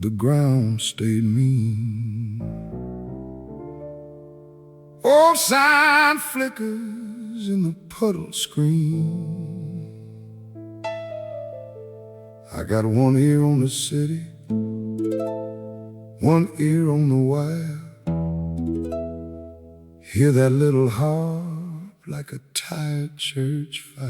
the ground stayed mean. Old sign flickers in the puddle screen. I got one ear on the city, one ear on the wire. Hear that little harp like a tired church fire.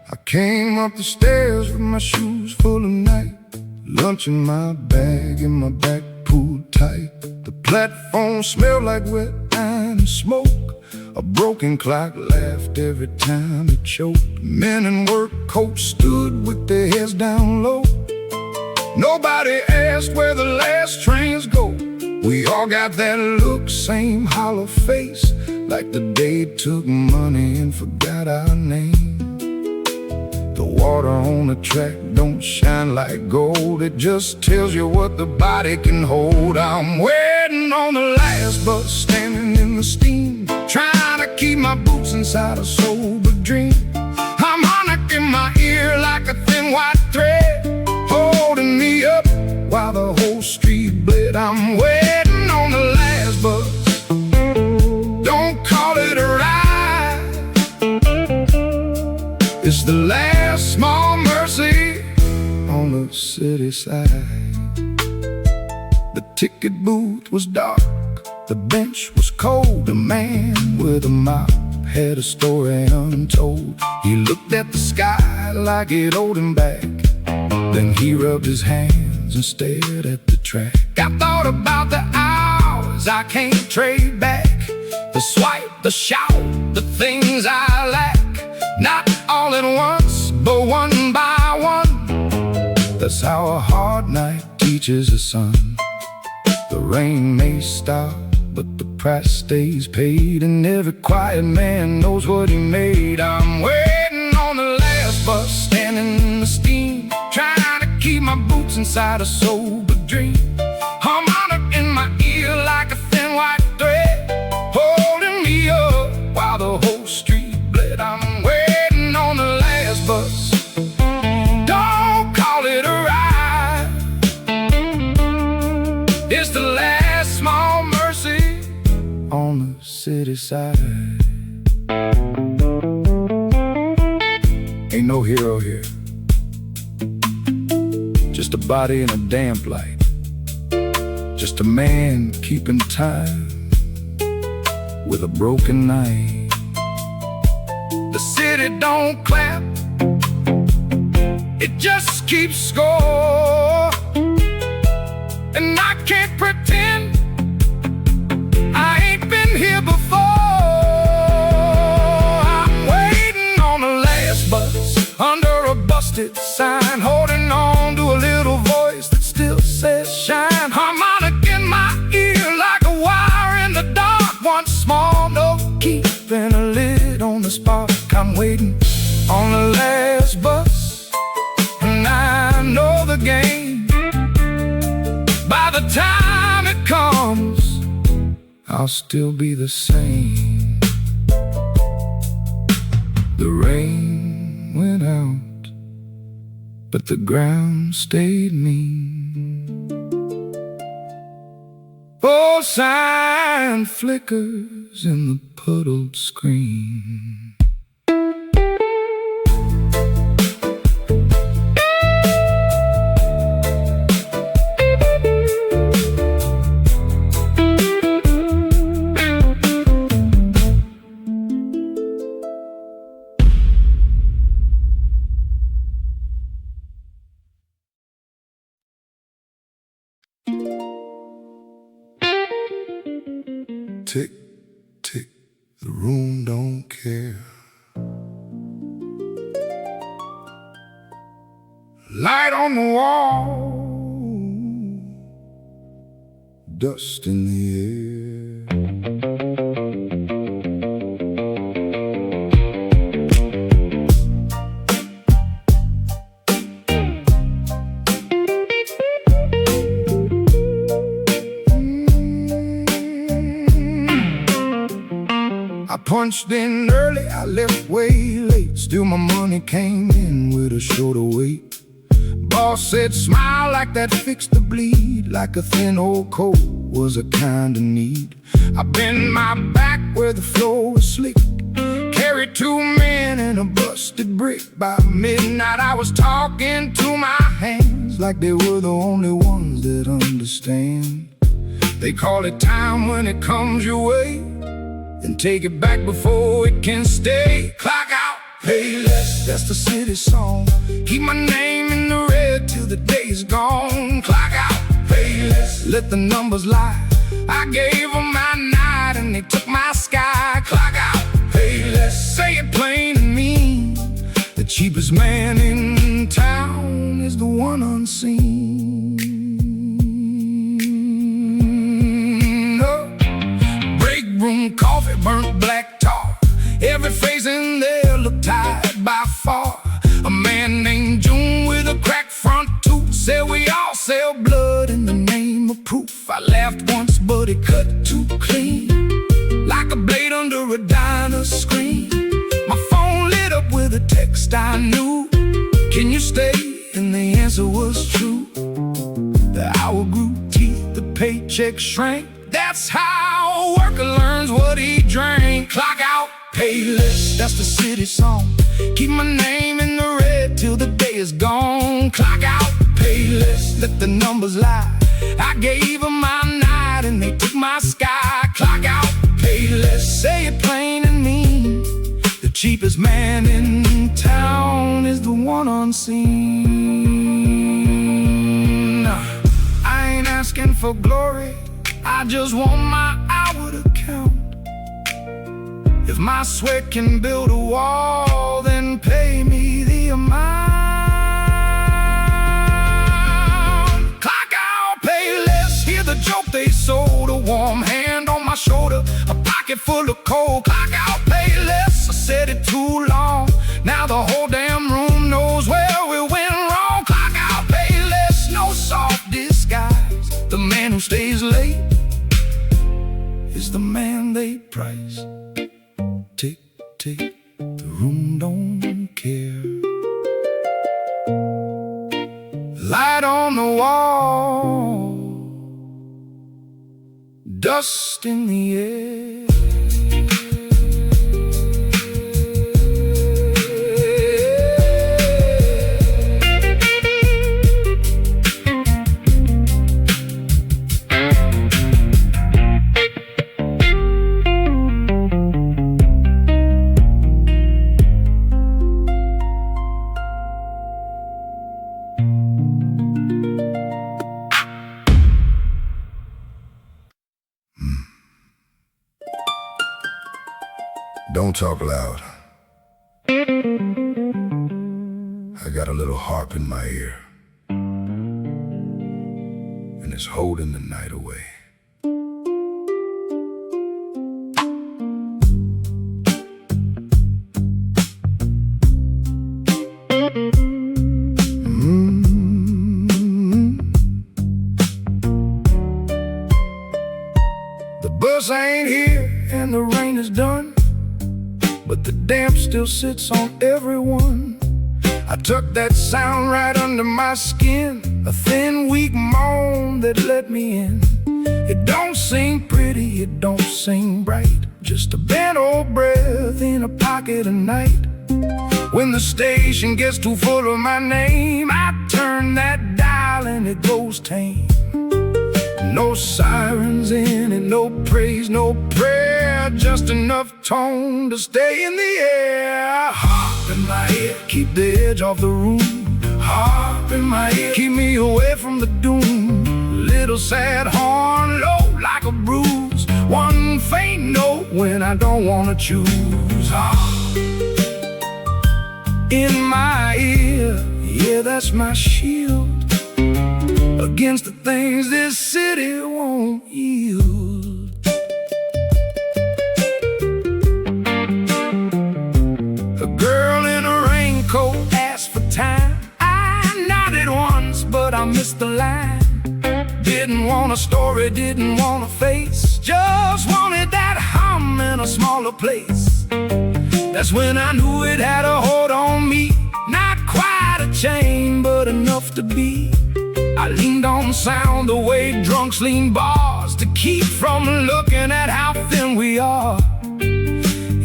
I came up the stairs with my shoes full of night, lunch in my bag and my back pulled tight. The platform smelled like wet and smoke. A broken clock laughed every time it choked. Men in work coats stood with their heads down low. Nobody asked where the last trains go. We all got that look, same hollow face, like the day took money and forgot our name. The water on the track don't shine like gold, it just tells you what the body can hold. I'm waiting on the last bus, standing in the steam, trying to keep my boots inside a sober dream. Harmonica in my ear like a thin white thread, holding me up while the whole street bled. I'm waiting on the last bus, don't call it a ride. It's the last small mercy on the city side. The ticket booth was dark, the bench was cold. The man with a mop had a story untold. He looked at the sky like it owed him back, then he rubbed his hands and stared at the track. I thought about the hours I can't trade back, the swipe, the shout, the things I lack. Not all at once, but one by one. That's how a hard night teaches a son. The rain may stop, but the price stays paid, and every quiet man knows what he made. I'm waiting on the last bus, standing in the steam, trying to keep my boots inside a sober dream. Harmonic in my ear like a thin white thread, holding me up while the whole street bled. I'm waiting on the last bus, don't call it a ride. It's the last small mercy on the city side. Ain't no hero here, just a body in a damp light, just a man keeping time with a broken knife. The city don't clap, it just keeps score. And I can't pretend I ain't been here before. I'm waiting on the last bus, under a busted sign, holding on to a little voice that still says shine. Harmonic in my ear like a wire in the dark, one small note keeping a lid on the spark. I'm waiting on the last bus, and I know the game. By the time it comes, I'll still be the same. The rain went out, but the ground stayed mean. Oh, sign flickers in the puddled screen. Tick, tick, the room don't care. Light on the wall, dust in the air. I punched in early, I left way late. Still my money came in with a shorter wait. Boss said smile like that fixed the bleed, like a thin old coat was a kind of need. I bend my back where the floor was slick, carried 2 men and a busted brick. By midnight I was talking to my hands like they were the only ones that understand. They call it time when it comes your way, and take it back before it can stay. Clock out, pay less, that's the city song. Keep my name in the red till the day's gone. Clock out, pay less, let the numbers lie. I gave them my night and they took my sky. Clock out, pay less, say it plain and mean. The cheapest man in town is the one unseen. Break room coffee, burnt black tar. Every face in there looked tired by far. A man named June with a cracked front tooth said we all sell blood in the name of proof. I laughed once but it cut too clean, like a blade under a diner's screen. My phone lit up with a text I knew. Can you stay? And the answer was true. The hour grew teeth, the paycheck shrank. That's how a worker learns what he drank. Clock out, pay less, that's the city song. Keep my name in the red till the day is gone. Clock out, pay less, let the numbers lie. I gave them my night and they took my sky. Clock out, pay less, say it plain and mean. The cheapest man in town is the one unseen. I ain't asking for glory, I just want my hour to count. If my sweat can build a wall, then pay me the amount. Clock out, pay less, hear the joke they sold. A warm hand on my shoulder, a pocket full of coal. Clock out, pay less, I said it too long. Now the whole damn room knows where we went wrong. Clock out, pay less, no soft disguise. The man who stays late is the man they price. Tick, tick, the room don't care. Light on the wall, dust in the air. Don't talk loud. I got a little harp in my ear, and it's holding the night away. The bus ain't here and the rain is done, but the damp still sits on everyone. I took that sound right under my skin, a thin, weak moan that let me in. It don't sing pretty, it don't sing bright, just a bent old breath in a pocket of night. When the station gets too full of my name, I turn that dial and it goes tame. No sirens in it, no praise, no prayer, just enough tone to stay in the air. Harp in my ear, keep the edge off the room. Harp in my ear, keep me away from the doom. Little sad horn, low like a bruise, one faint note when I don't wanna choose. Harp in my ear, yeah, that's my shield against the things this city won't yield. A girl in a raincoat asked for time. I nodded once, but I missed the line. Didn't want a story, didn't want a face, just wanted that hum and a smile. smaller place. That's when I knew it had a hold on me. Not quite a chain, but enough to be. I leaned on sound the way drunks lean bars, to keep from looking at how thin we are.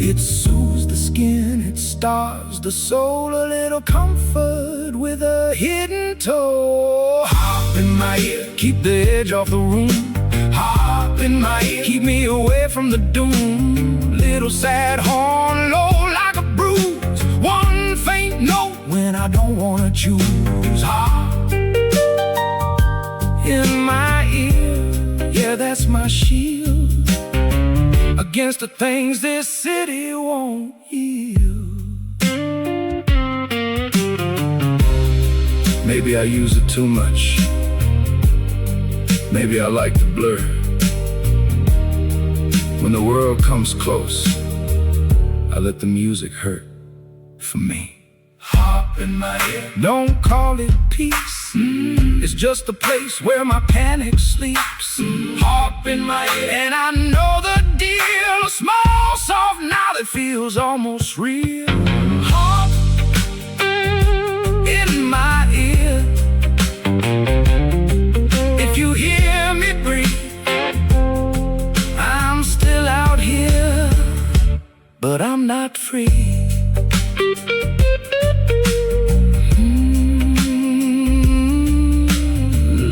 It soothes the skin, it stars the soul, a little comfort with a hidden toe. Harp in my ear, keep the edge off the room. Harp in my ear, keep me away from the doom. Little sad horn, low like a bruise. One faint note when I don't wanna choose. Harp in my ear, yeah, that's my shield against the things this city won't yield. Maybe I use it too much. Maybe I like the blur. When the world comes close, I let the music hurt for me. Harp in my ear, don't call it peace. It's just a place where my panic sleeps. Harp in my ear, and I know the deal. A small, soft now that feels almost real. Harp in my ear. If you hear me breathe, I'm still out here, but I'm not free.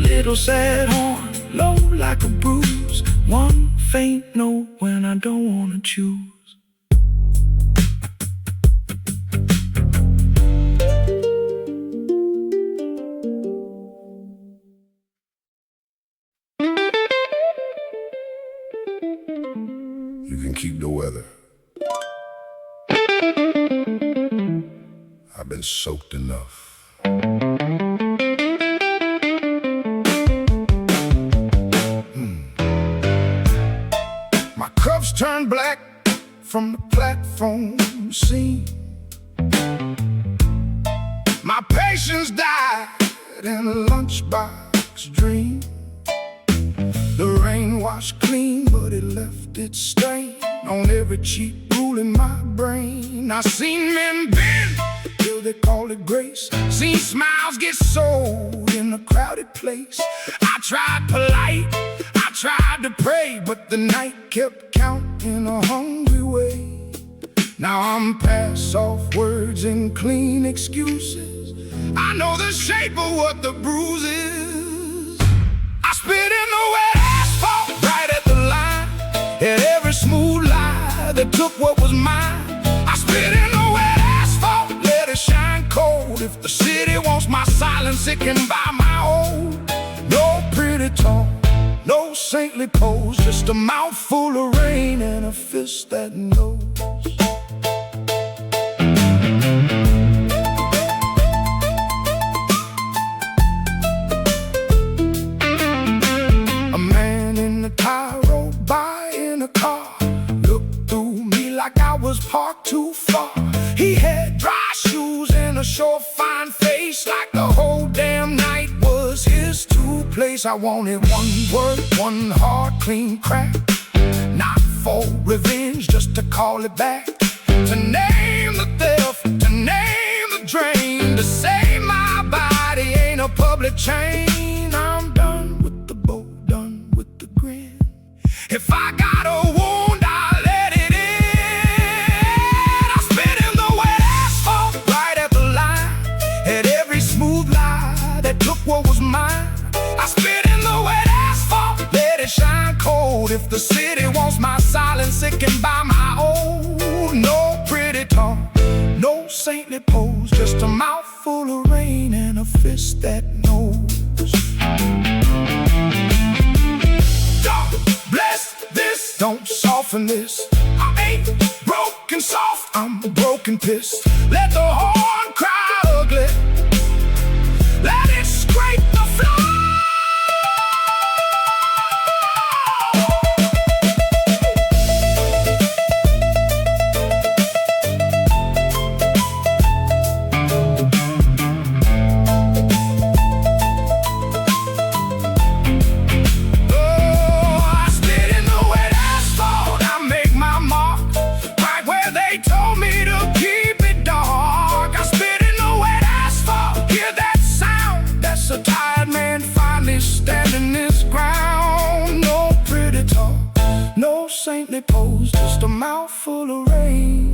Little sad horn, low like a bruise. One faint note when I don't wanna choose. You can keep the weather. I've been soaked enough. My cups turned black from the platform scene. My patience died in a lunchbox dream. The rain washed clean, but it left its stain on every cheek, ruling my brain. I seen men bend till they call it grace. Seen smiles get sold in a crowded place. I tried polite, I tried to pray, but the night kept count in a hungry way. Now I'm past soft words and clean excuses. I know the shape of what the bruise is. I spit in the wet asphalt right at the line, at every smooth lie that took what was mine. I spit in the wet asphalt, let it shine cold. If the city wants my silence, it can buy my own. No pretty talk, no saintly pose, just a mouthful of rain and a fist that knows. A man in a tie rode by in a car, looked through me like I was parked too far. He had dry shoes and a short fine face, like the whole damn night was his place. I wanted one word, one hard, clean crack, not for revenge, just to call it back, to name the theft, to name the drain, to say my body ain't a public chain. I'm done with the bow, done with the grin. If I got a wound, I'll let it in. I spit in the wet asphalt right at the line, at every smooth lie that took what was mine. I spit in the wet asphalt, let it shine cold. If the city wants my silence, it can buy my own. No pretty talk, no saintly pose, just a mouthful of rain and a fist that knows. Don't bless this, don't soften this. I ain't broken soft, I'm broken pissed. Let the horn cry ugly, let it scrape the floor. mouth full of rain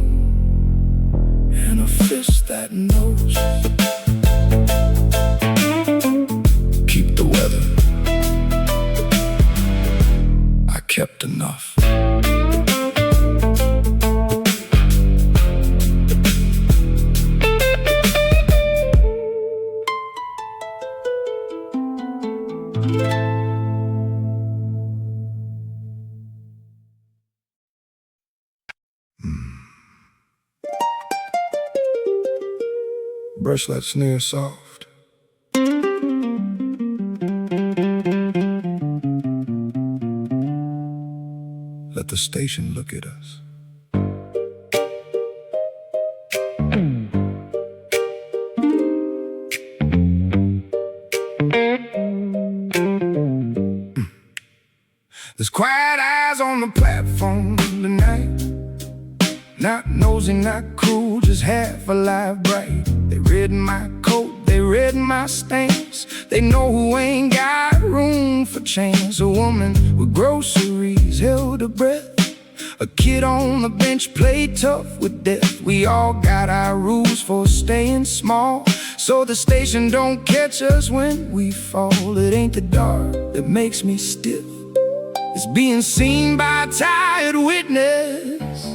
and a fist that knows. Keep the weather. I kept enough. Brush that snare soft. Let the station look at us. There's quiet eyes on the platform tonight. Not nosy, not cool, just half alive bright. They read my coat, they read my stance. They know who ain't got room for chance. A woman with groceries held her breath. A kid on the bench played tough with death. We all got our rules for staying small, so the station don't catch us when we fall. It ain't the dark that makes me stiff, it's being seen by a tired witness.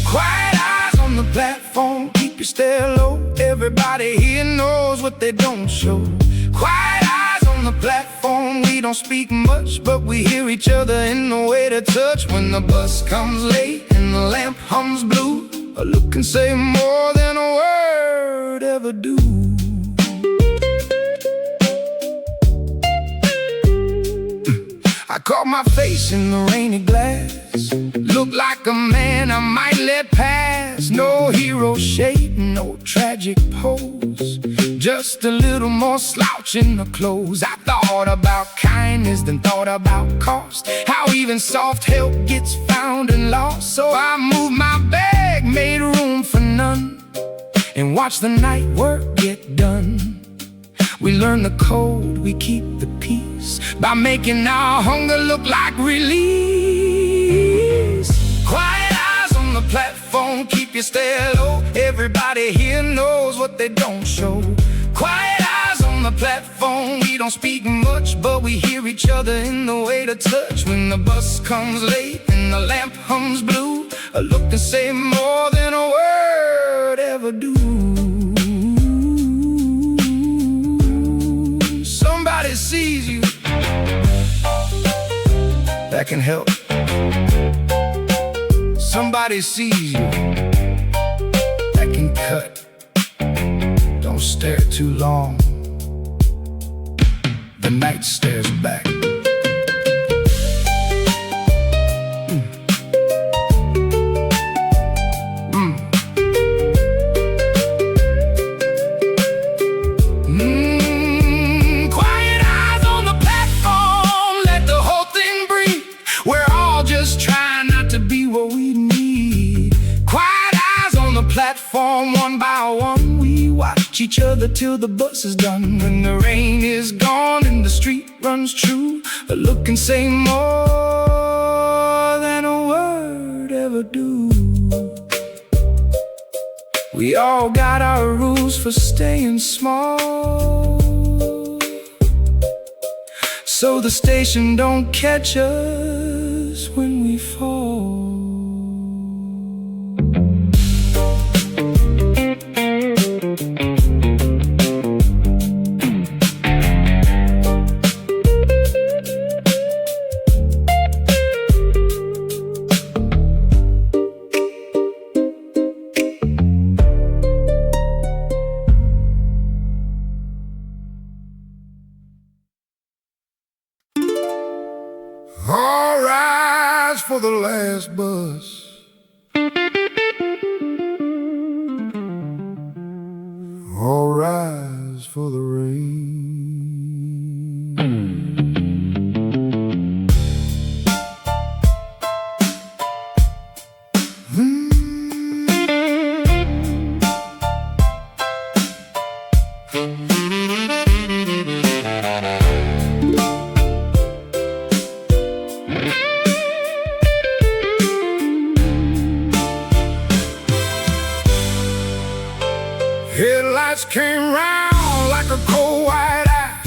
Quiet eyes on the platform, keep your stare low. Everybody here knows what they don't show. Quiet eyes on the platform, we don't speak much, but we hear each other in the way to touch. When the bus comes late and the lamp hums blue, a look can say more than a word ever do. I caught my face in the rainy glass. Looked like a man I might let pass. No hero shape, no tragic pose, just a little more slouch in the clothes. I thought about kindness, then thought about cost, how even soft help gets found and lost. So I moved my bag, made room for none, and watched the night work get done. We learn the code, we keep the peace, by making our hunger look like release. Quiet eyes on the platform, keep your stare low. Everybody here knows what they don't show. Quiet eyes on the platform, we don't speak much, but we hear each other in the way to touch. When the bus comes late and the lamp hums blue, a look to say more than a word ever do. Somebody sees you, that can help. Somebody sees you, that can cut. Don't stare too long, the night stares back. Platform one by one, we watch each other till the bus is done. When the rain is gone and the street runs true, a look can say more than a word ever do. We all got our rules for staying small, so the station don't catch us when we fall. All rise for the last bus. All rise for the rain. Headlights came round like a cold white eye,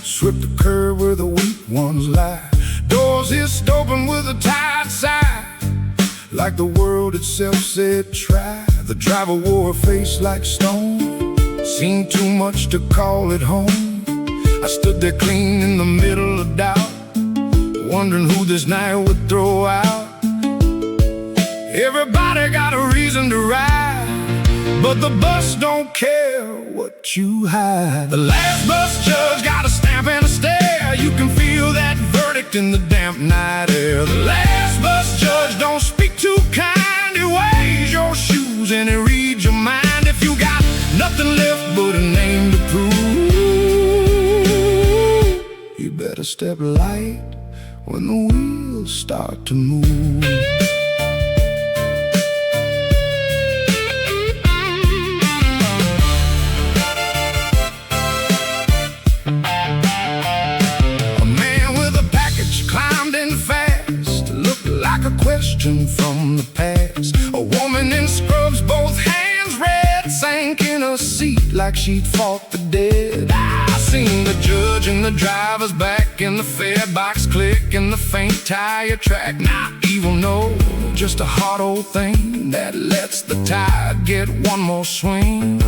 swept the curve where the weak ones lie. Doors hissed open with a tight sigh, like the world itself said try. The driver wore a face like stone, seemed too much to call it home. I stood there clean in the middle of doubt, wondering who this night would throw out. Everybody got a reason to ride, but the bus don't care what you hide. The last bus judge got a stamp and a stare. You can feel that verdict in the damp night air. The last bus judge don't speak too kind. He weighs your shoes and he reads your mind. If you got nothing left but a name to prove, you better step light when the wheels start to move. Question from the past. A woman in scrubs, both hands red, sank in a seat like she'd fought the dead. I seen the judge in the driver's back, in the fare box click, in the faint tire track. Not evil, no, just a hard old thing that lets the tide get one more swing.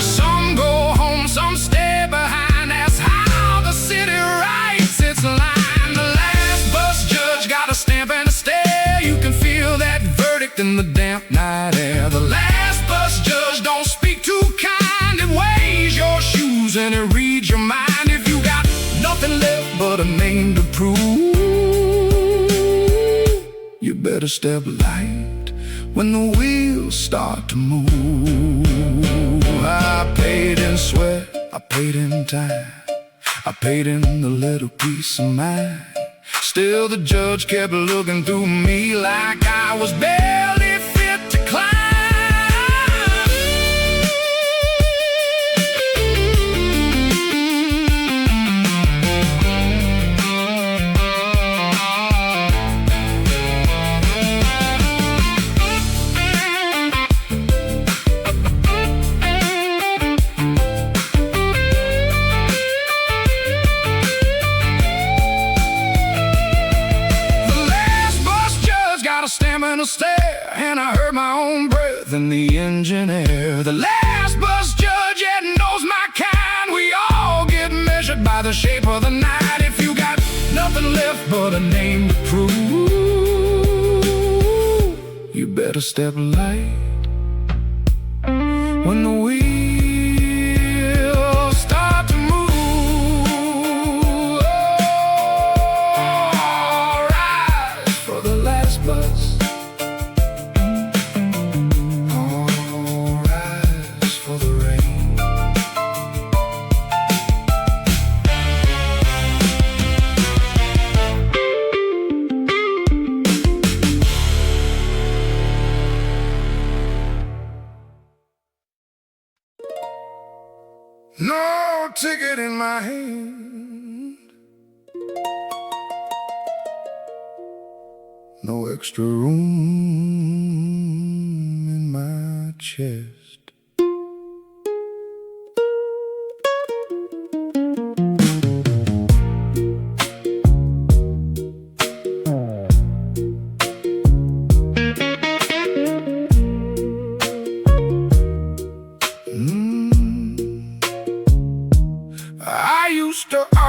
Some go home, some stay behind. That's how the city writes its line. The last bus judge got a stamp and a stare. You can feel that verdict in the damp night air. The last bus judge don't speak too kind. It weighs your shoes and it reads your mind. If you got nothing left but a name to prove, you better step light when the wheels start to move. I paid in sweat, I paid in time, I paid in a little peace of mind. Still the judge kept looking through me like I was barely fit to climb. And a stare, and I heard my own breath in the engine air. The last bus judge yet knows my kind. We all get measured by the shape of the night. If you got nothing left but a name to prove, you better step light when the wheels start to move. Oh, rise for the last bus. No ticket in my hand, no extra room in my chest.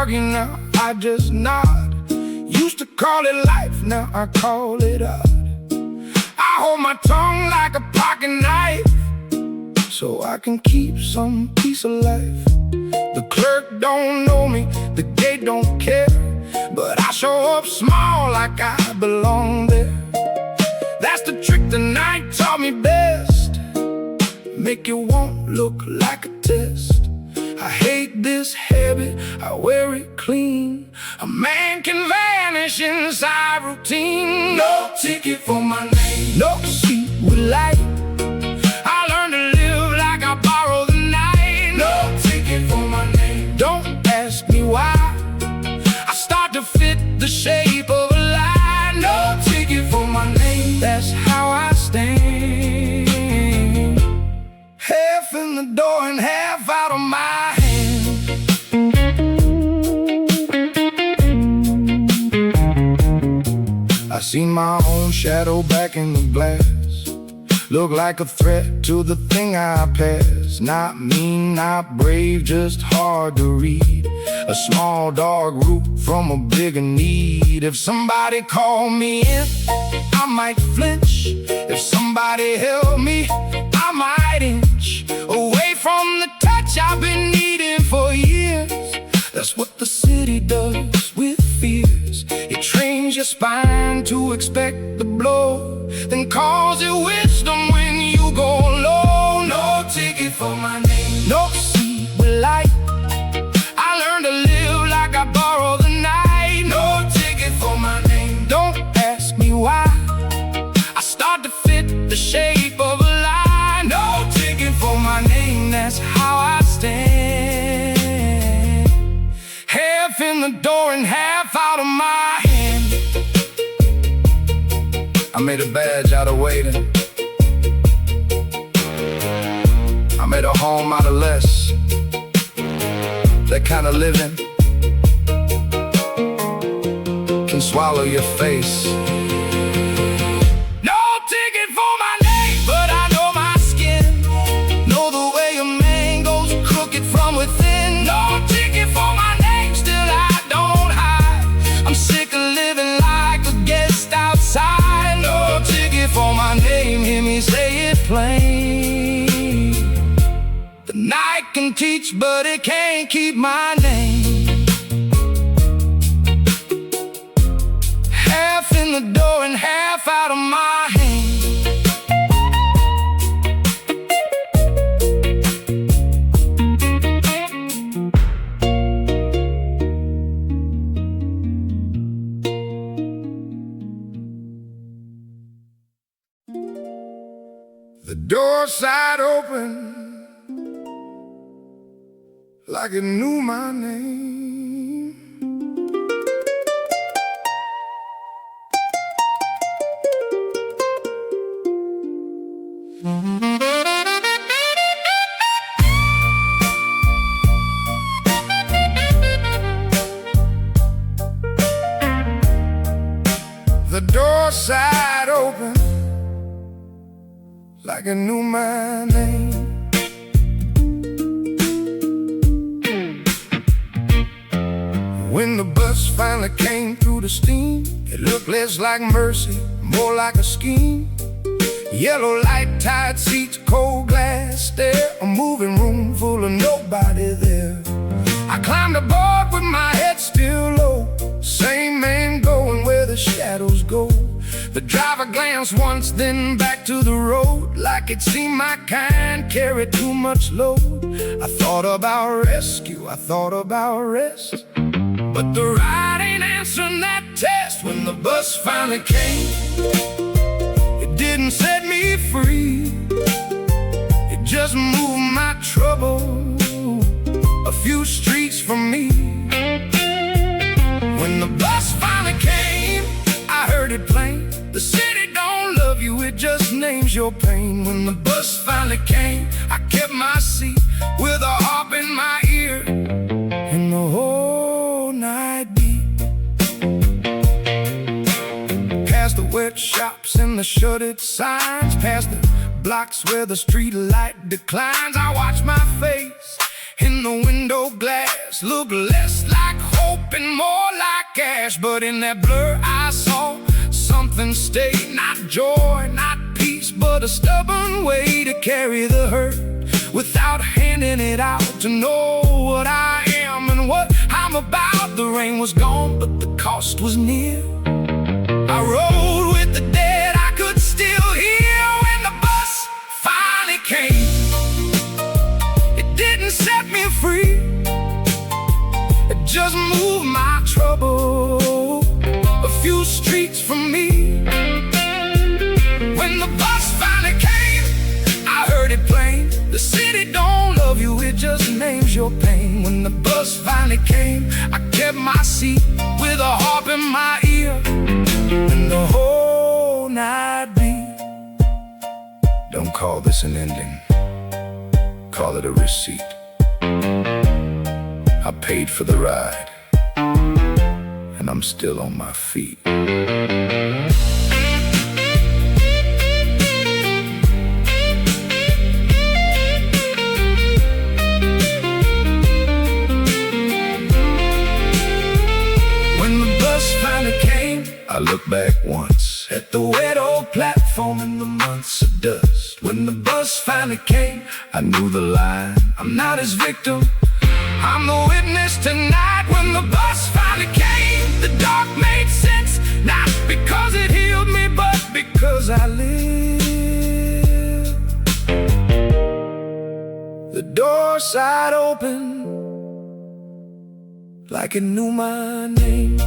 Now I just nod. Used to call it life, now I call it art. I hold my tongue like a pocket knife, so I can keep some piece of life. The clerk don't know me, the gate don't care, but I show up small like I belong there. That's the trick the night taught me best. Make it won't look like a test. I hate this habit, I wear it clean. A man can vanish inside routine. No ticket for my name, no seat with light. I learned to live like I borrow the night. No ticket for my name, don't ask me why. I start to fit the shape of a line. No ticket for my name, that's how I stand. Half in in the door and half out of my hand. I seen my own shadow back in the glass, look like a threat to the thing I pass. Not mean, not brave, just hard to read. A small dark root from a bigger need. If somebody called me in, I might flinch. If somebody held me, I might inch away from the touch I've been needing for years. That's what the city does with fears. It trains your spine to expect the blow, then calls it wisdom when you go low. No ticket for my name, no seat with light. I learned to live like I borrow the night. No ticket for my name, don't ask me why. I start to fit the shape of a line. No ticket for my name, that's how I stand. Half in the door and half out of my hand. I made a badge out of waiting. I made a home out of less. That kind of living can swallow your face. No ticket for my name, but I know my skin. Know the way a man goes crooked from within. No ticket for my name, still I don't hide. I'm sick of living like a guest outside. No ticket for my name, hear me say it plain. The night can teach, but it can't keep my name. Half in the door and half out of my hand. The door side open like it knew my name. The door side open like it knew my name. When the bus finally came through the steam, it looked less like mercy, more like a scheme. Yellow light, tied seats, cold glass stare, a moving room full of nobody there. I climbed aboard with my head still low, same man going where the shadows go. The driver glanced once, then back to the road, like it seemed my kind carried too much load. I thought about rescue, I thought about rest, but the ride ain't answering that test. When the bus finally came, it didn't set me free. It just moved my trouble a few streets from me. When the bus finally came, I heard it plain. The city don't love you, it just names your pain. When the bus finally came, I kept my seat with a harp in my ear, and the whole night beat. Past the wet shops and the shuttered signs, past the blocks where the street light declines, I watch my face in the window glass, look less like hope and more like ash. But in that blur I saw something stay, not joy, not peace, but a stubborn way to carry the hurt without handing it out, to know what I am and what I'm about. The rain was gone, but the cost was near. I rode with the dead, I could still hear. When the bus finally came, it didn't set me free, it just moved my trouble a few streets from me. When the bus finally came, I heard it plain. The city don't love you, it just names your pain. When the bus finally came, I kept my seat with a harp in my ear, and the whole night beat. Don't call this an ending, call it a receipt. I paid for the ride, and I'm still on my feet. When the bus finally came, I looked back once at the wet old platform in the months of dust. When the bus finally came, I knew the line. I'm not his victim, I'm the witness tonight. When the bus finally came, the dark made sense. Not because it healed me, but because I lived. The door side open like it knew my name.